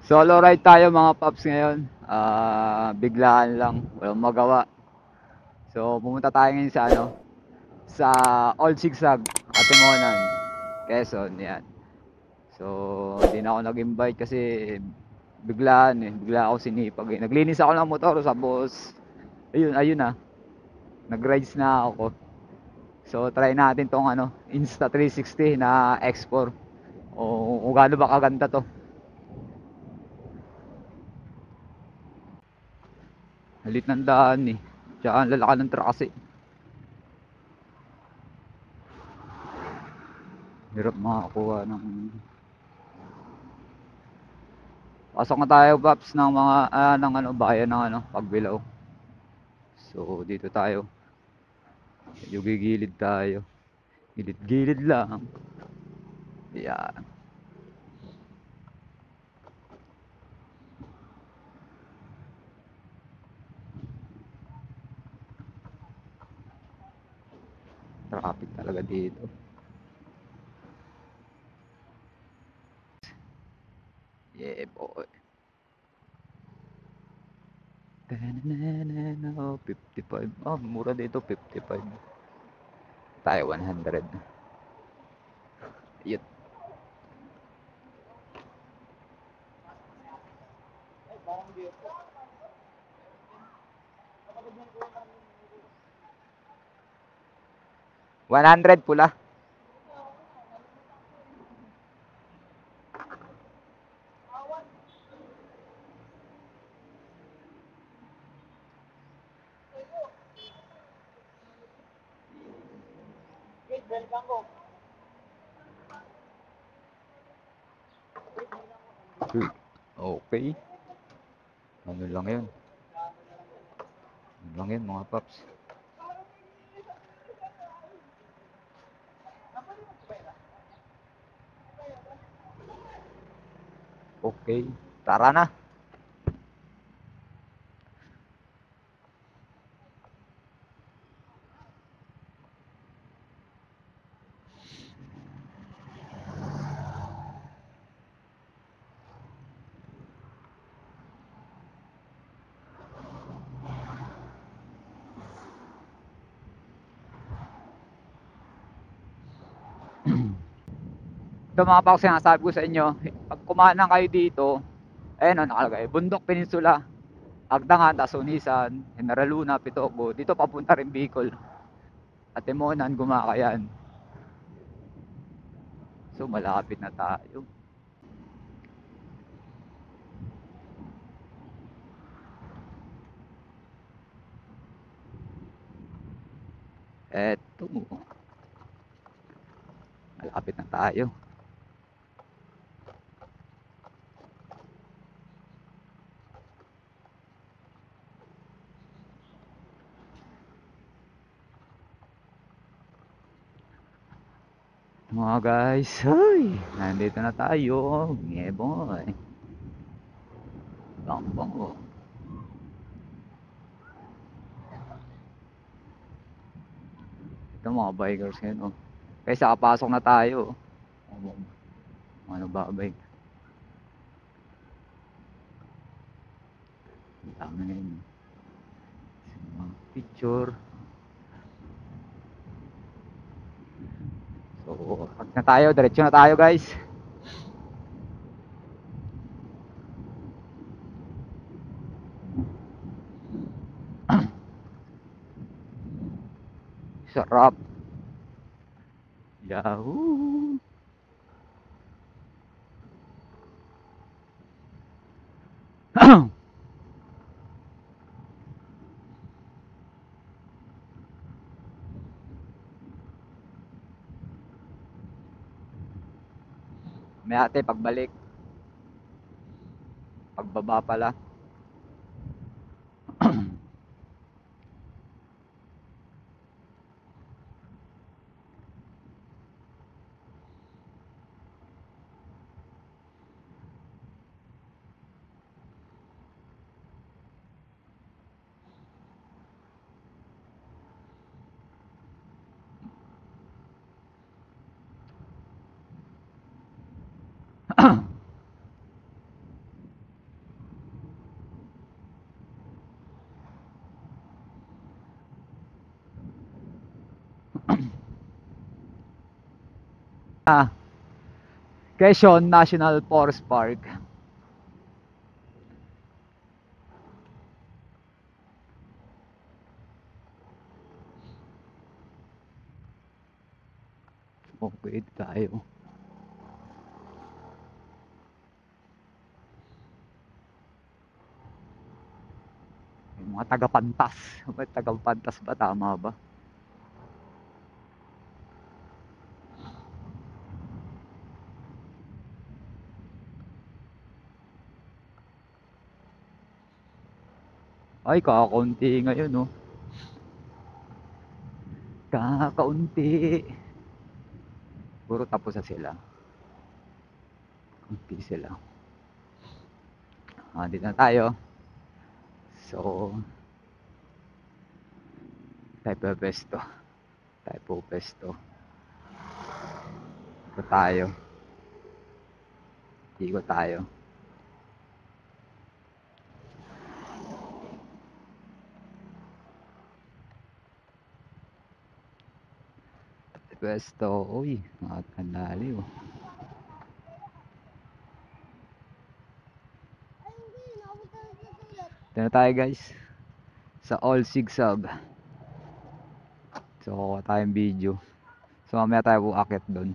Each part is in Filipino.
Solo ride tayo mga paps ngayon. Biglaan lang, walang magawa. So pumunta tayo ngayon sa sa Old Sigsag, Atimonan, Quezon, yan. So hindi na ako nag-invite kasi bigla ako sinipag eh. Naglinis ako ng motor tapos ayun na, nag-rides na ako. So try natin tong Insta360 na X4. O gaano ba kaganda to. Halit ng daan eh. Tsaka ang lalaki ng truck kasi. Hirap makakuha ng... Pasok na tayo, Paps, ng mga ng bayan ng Pagbilao. So, dito tayo. Medyo gigilid tayo. Gilid-gilid lang. Yan. Traffic talaga dito. Yeah, boy. Oh, 55. Oh, mura dito, 55. Tayo, 100. Yun. 100 pula. Okay. Ano lang yun? Ano lang yun, mga Paps? Okay. Tara na. Ito mga Paps, sinasabi ko sa inyo, pag kumanan kayo dito, ayun nakalagay, Bundok Peninsula, Agdangan, Tasunisan, General Luna, Pitogo, dito papunta rin Bicol, at Timonan, Gumakayan. So malapit na tayo. Eto, malapit na tayo. Mga guys, ay, nandito na tayo. Yeah boy. Bang. Ito mga bikers ngayon, oh. Kaysa kapasok na tayo. Oh, ano ba, bike? Dami ngayon. Mga picture. So, pag na tayo, diretso na tayo, guys. Sarap. Yahoo! May ate, pagbalik. Pagbaba pala. Quezon National Forest Park. Okay tayo. Yung mga taga-Pantas. Taga-Pantas ba? Tama ba? Ay, kakaunti ngayon, oh. Kakaunti. Puro tapos na sila. Kunti sila. Dito na tayo. So, tayo pesto. Tayo pesto. Ito tayo. Ikot tayo. Pwesto, uy, nakakandali, oh. Ito na tayo, guys, sa All Sigsag. So, kuha tayong video. So, mamaya tayo uakit doon.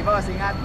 Boss, ingat.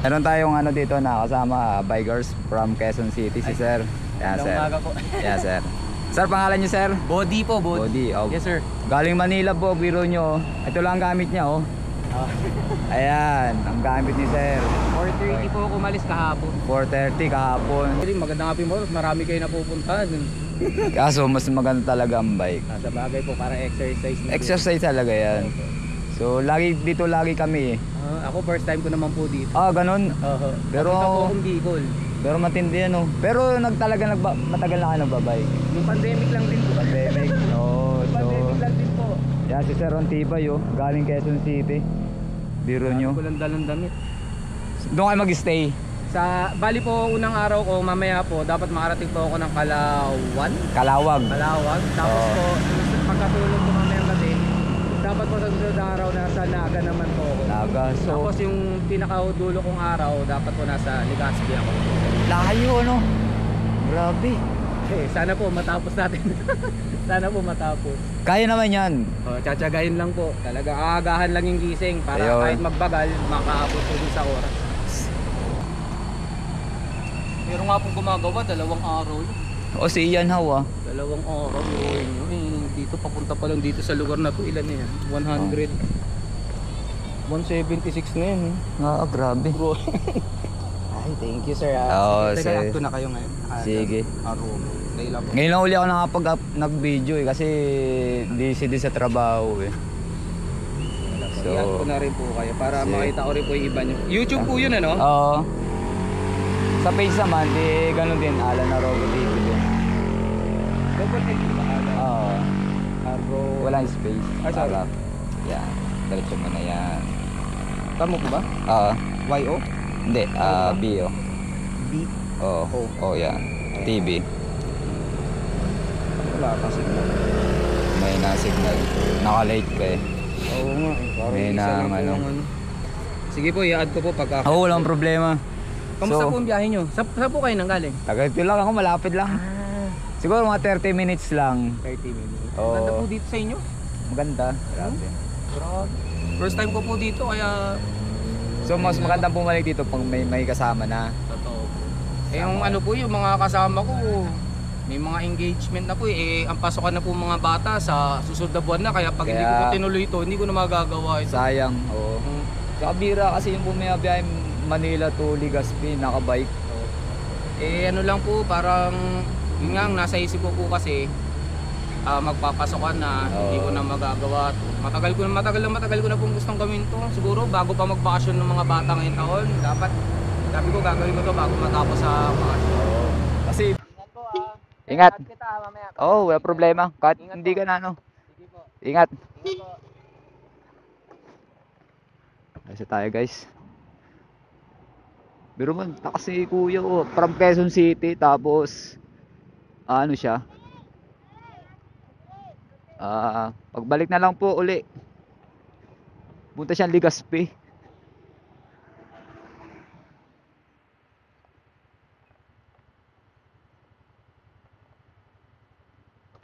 Meron tayong ano dito na kasama, bikers from Quezon City, si Sir. Yan, Magandang Sir. umaga po. Yan, Sir. Sir, pangalan niyo, Sir? Body po, body. Body. Oh. Yes, sir. Galing Manila po, biro nyo. Ito lang ang gamit niya, oh. Ayan, ang gamit ni Sir. 4:30 po ako umalis kahapon. 4:30 kahapon. Magandang hapon mo, marami kayo napupuntahan. Kaso, mas maganda talaga ang bike. Sa bagay po, para exercise na. Exercise talaga yan. So, dito lagi kami eh. Ako first time ko naman po dito. Ah, ganun. Pero ako po akong Bicol. Pero matindi yan, oh. Pero matagal na kayo nagbabike. Yung pandemic lang din po. Pandemic. Oh, so, Pandemic lang din po. yan si Sir Ontibay, oh. Galing Quezon City. Biro nyo. Ko lang dalang damit. Doon kayo mag-stay. Bali po unang araw ko, mamaya po dapat makarating po ako ng Kalawag. Kalawag. Tapos po pagkatulog ko mamayang gabi, dapat po sa susunod na araw nasa Naga naman po ako. Naga. So, Tapos yung pinakadulo kong araw, dapat po nasa Legazpi ako. layo, no? Grabe. Sana po matapos natin. Sana po matapos. Kaya naman yan. Tsatsagayin lang po. Talagang aagahan lang yung gising para Ayun. kahit magbagal, makaabot po dun sa oras. Pero nga pong gumagawa, 2 araw yun. O si Ian How, ah. 2 araw yun. Dito papunta pa lang dito sa lugar na to, ilan na yan? 100. 176 na yan. Ah, grabe. Bro. Ay, thank you sir. Oo, Teka, sir. acto na kayo ngayon. Sige. Dahil lang po. Ngayon lang uli ako nag-video eh kasi busy din sa trabaho eh. So, I-add ko na rin po kayo para Sige. makita ko rin po yung iba nyo. YouTube po yun ano? Oo. Sa page naman, di ganun din, Alan Arogo TV din. Double X ba? Oo. Arro. Walang space. Ay, sorry. Harap. Yan. Diretso mo na yan. Tama po ba? Oo. YO? Hindi, B oh. B? Oo. Oh. Oh, yan. TV. Wala kasi. May na-signal. Naka-late ka eh. Oo nga. Parang May isa na- lang po ano. ang ano. Sige po, i-add ko po pagka. Oo, walang problema. Kamusta So, po ang biyahe nyo? Saan po kayo nanggaling? Tagayto lang ako, malapit lang. Siguro mga 30 minutes lang. 30 minutes. Oo. Ganda po dito sa inyo. Maganda. Grabe. Grabe. First time ko po dito kaya So mas magandang bumalik dito pag may kasama na. totoo. Yung ano po yung mga kasama ko, may mga engagement na po ang pasokan na po mga bata sa susunod na buwan na kaya pag hindi ko Kaya- po tinuloy ito, hindi ko na magagawa ito. Sayang. Oo. Kabira kasi yung bumiyabiyahe Manila to Legazpi, nakabike. Ano lang po, parang yun nga, ang nasa isip ko po kasi magpapasokan na, hindi ko na magagawa. Matagal ko na pong gustong gawin to. Siguro bago pa magbakasyon ng mga bata ngayong taon, dapat sabi ko gagawin ko to bago matapos sa bakasyon. Kasi Ingat po Ingat. Kita mamaya. wala problema. Kahit Ingat hindi po. ka na ano. Sige po. Ingat. Ingat po. Kasi tayo guys. Pero man, kasi kuya ko from Quezon City tapos ano siya? Pagbalik na lang po uli. Punta siyang Legazpi.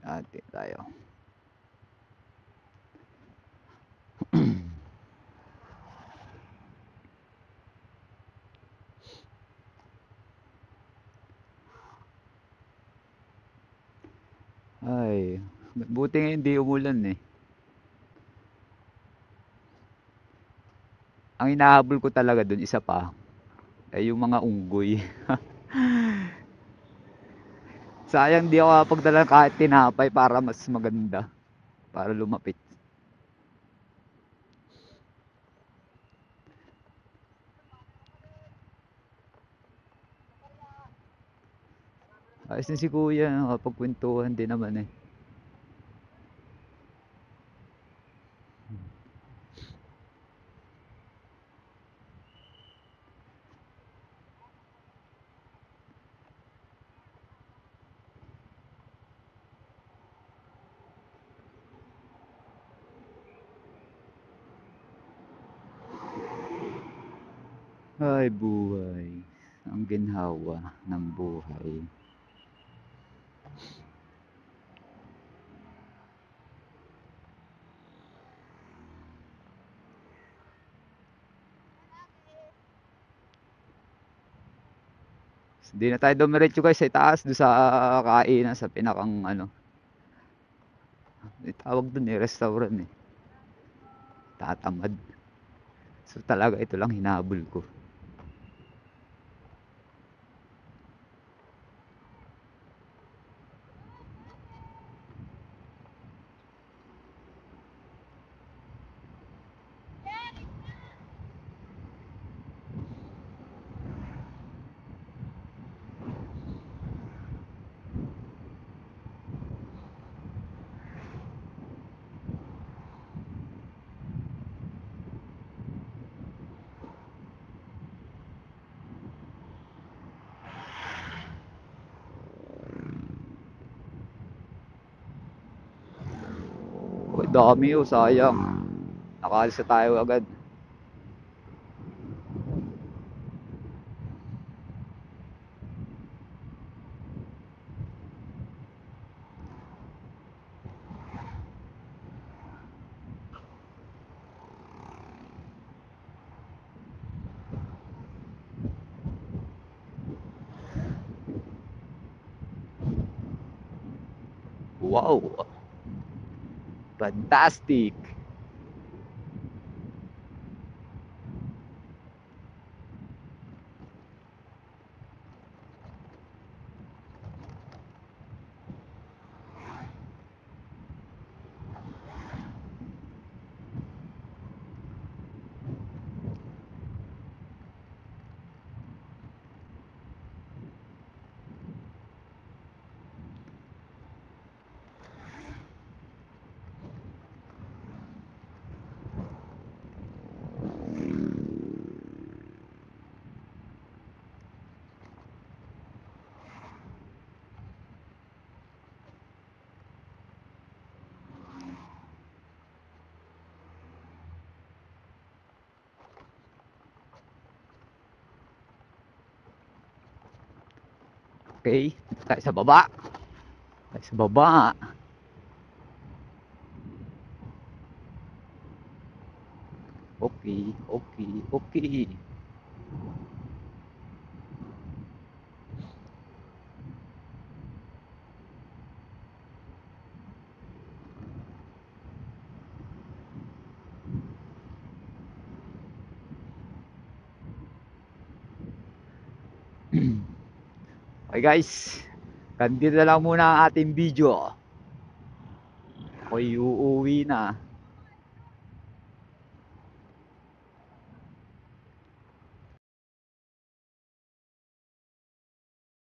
Ate tayo. Ay, buti nga hindi umulan eh. Ang hinahabol ko talaga dun, isa pa, ay yung mga unggoy. Sayang di ako nakapagdala kahit tinapay para mas maganda. Para lumapit. Ayos na si kuya, nakapagkwentuhan din naman eh. Ay buhay, ang ginhawa ng buhay. Hindi na tayo dumiretso guys sa itaas, doon sa kainan, sa pinakang ano. May tawag doon eh, restaurant eh. Tatamad. So talaga ito lang hinabol ko. Uy, dami oh, sayang. Nakaalis na tayo agad. Wow, fantastic. Okay, tayo sa baba. Tayo sa baba. Okay, okay, okay. Okay guys, ganito na lang muna ang ating video. Ako'y uuwi na.